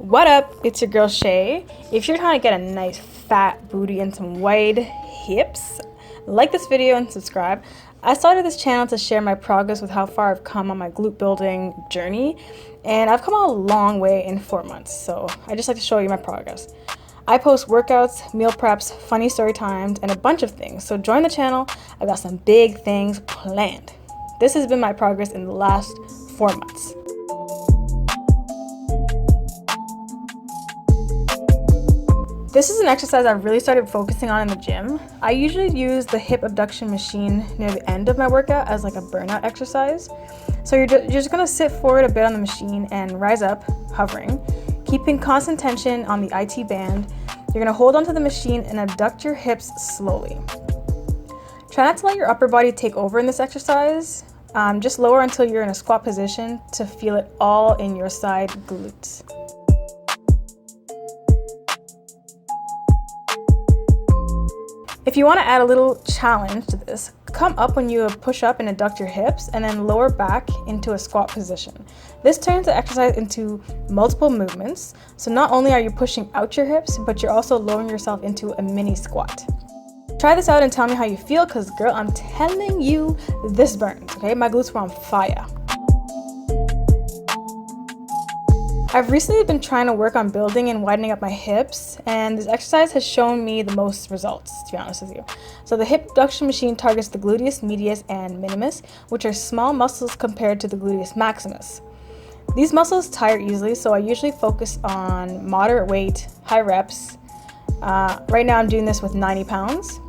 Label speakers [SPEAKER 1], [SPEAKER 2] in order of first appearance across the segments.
[SPEAKER 1] What up? It's your girl Shay. If you're trying to get a nice fat booty and some wide hips, like this video and subscribe. I started this channel to share my progress with how far I've come on my glute building journey, and I've come a long way in 4 months, so I just like to show you my progress. I post workouts, meal preps, funny story times, and a bunch of things, so join the channel. I've got some big things planned. This has been my progress in the last 4 months. This is an exercise I've really started focusing on in the gym. I usually use the Hip Abduction Machine near the end of my workout as like a burnout exercise. So you're just gonna sit forward a bit on the machine and rise up, hovering, keeping constant tension on the IT band. You're gonna hold onto the machine and abduct your hips slowly. Try not to let your upper body take over in this exercise. Just lower until you're in a squat position to feel it all in your side glutes. If you want to add a little challenge to this, come up when you push up and abduct your hips and then lower back into a squat position. This turns the exercise into multiple movements, so not only are you pushing out your hips, but you're also lowering yourself into a mini squat. Try this out and tell me how you feel, because girl, I'm telling you, this burns, okay? My glutes were on fire. I've recently been trying to work on building and widening up my hips, and this exercise has shown me the most results, to be honest with you. So the Hip Abduction Machine targets the gluteus medius and minimus, which are small muscles compared to the gluteus maximus. These muscles tire easily, so I usually focus on moderate weight, high reps. Right now I'm doing this with 90 pounds.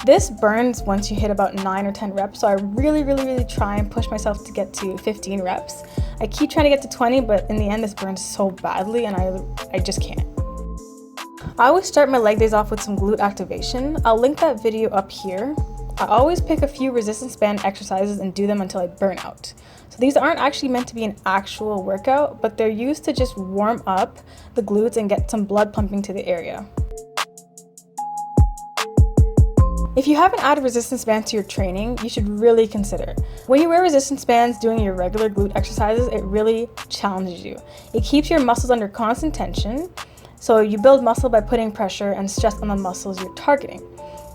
[SPEAKER 1] This burns once you hit about 9 or 10 reps, so I really try and push myself to get to 15 reps. I keep trying to get to 20, but in the end this burns so badly and I just can't. I always start my leg days off with some glute activation. I'll link that video up here. I always pick a few resistance band exercises and do them until I burn out. So these aren't actually meant to be an actual workout, but they're used to just warm up the glutes and get some blood pumping to the area. If you haven't added resistance bands to your training, you should really consider it. When you wear resistance bands doing your regular glute exercises, it really challenges you. It keeps your muscles under constant tension, so you build muscle by putting pressure and stress on the muscles you're targeting.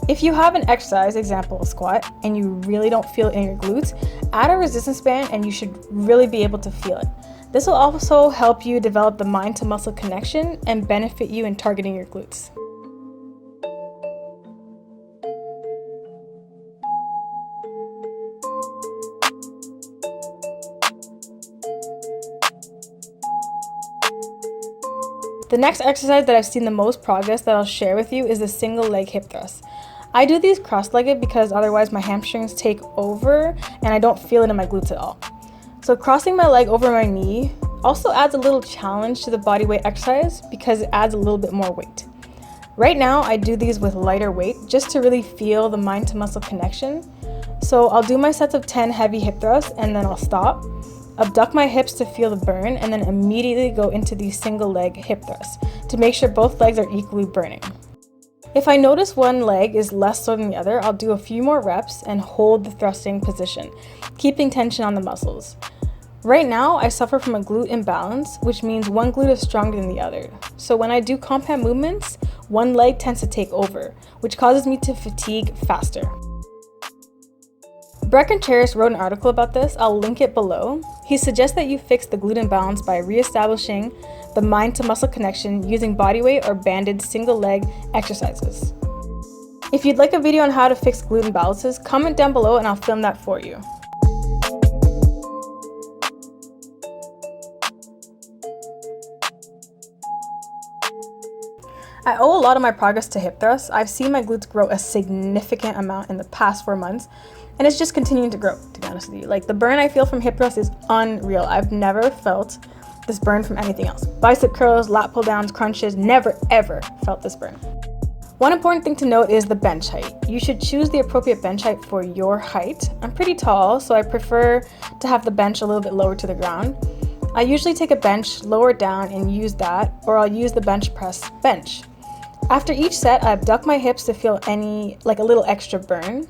[SPEAKER 1] If you have an exercise, example a squat, and you really don't feel it in your glutes, add a resistance band and you should really be able to feel it. This will also help you develop the mind to muscle connection and benefit you in targeting your glutes. The next exercise that I've seen the most progress that I'll share with you is the single leg hip thrust. I do these cross-legged because otherwise my hamstrings take over and I don't feel it in my glutes at all. So crossing my leg over my knee also adds a little challenge to the body weight exercise because it adds a little bit more weight. Right now I do these with lighter weight just to really feel the mind to muscle connection. So I'll do my sets of 10 heavy hip thrusts and then I'll stop, abduct my hips to feel the burn, and then immediately go into these single leg hip thrusts to make sure both legs are equally burning. If I notice one leg is less sore than the other, I'll do a few more reps and hold the thrusting position, keeping tension on the muscles. Right now, I suffer from a glute imbalance, which means one glute is stronger than the other. So when I do compound movements, one leg tends to take over, which causes me to fatigue faster. Breck and Cheris wrote an article about this. I'll link it below. He suggests that you fix the glute imbalance by reestablishing the mind to muscle connection using bodyweight or banded single leg exercises. If you'd like a video on how to fix glute imbalances, comment down below and I'll film that for you. I owe a lot of my progress to hip thrusts. I've seen my glutes grow a significant amount in the past 4 months, and it's just continuing to grow, to be honest with you. Like, the burn I feel from hip thrust is unreal. I've never felt this burn from anything else. Bicep curls, lat pull downs, crunches, never ever felt this burn. One important thing to note is the bench height. You should choose the appropriate bench height for your height. I'm pretty tall, so I prefer to have the bench a little bit lower to the ground. I usually take a bench, lower it down, and use that, or I'll use the bench press bench. After each set, I abduct my hips to feel a little extra burn.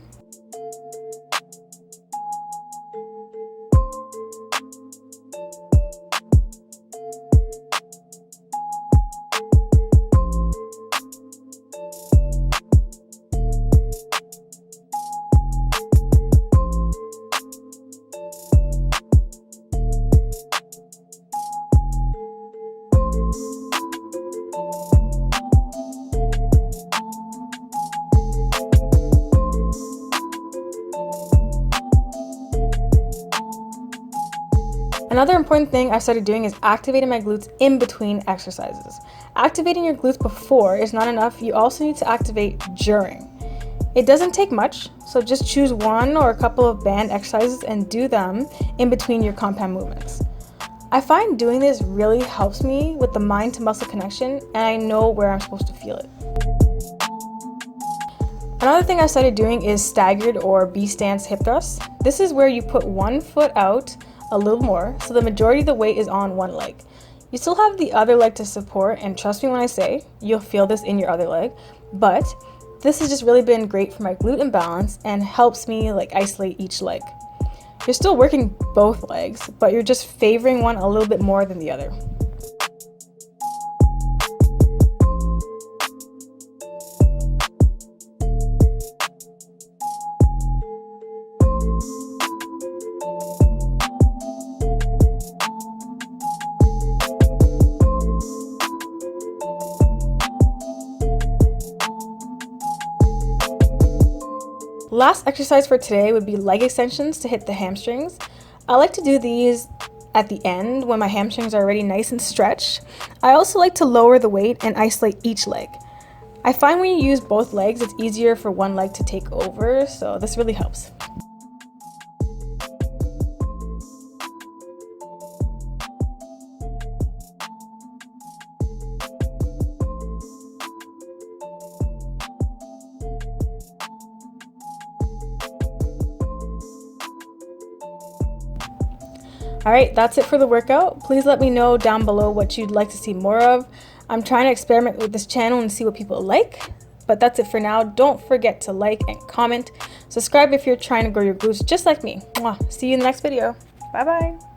[SPEAKER 1] Another important thing I started doing is activating my glutes in between exercises. Activating your glutes before is not enough, you also need to activate during. It doesn't take much, so just choose one or a couple of band exercises and do them in between your compound movements. I find doing this really helps me with the mind to muscle connection, and I know where I'm supposed to feel it. Another thing I started doing is staggered or B stance hip thrusts. This is where you put one foot out a little more, so the majority of the weight is on one leg. You still have the other leg to support, and trust me when I say, you'll feel this in your other leg, but this has just really been great for my glute imbalance and helps me isolate each leg. You're still working both legs, but you're just favoring one a little bit more than the other. Last exercise for today would be leg extensions to hit the hamstrings. I like to do these at the end when my hamstrings are already nice and stretched. I also like to lower the weight and isolate each leg. I find when you use both legs, it's easier for one leg to take over, so this really helps. Alright, that's it for the workout. Please let me know down below what you'd like to see more of. I'm trying to experiment with this channel and see what people like. But that's it for now. Don't forget to like and comment. Subscribe if you're trying to grow your glutes just like me. Mwah. See you in the next video. Bye bye.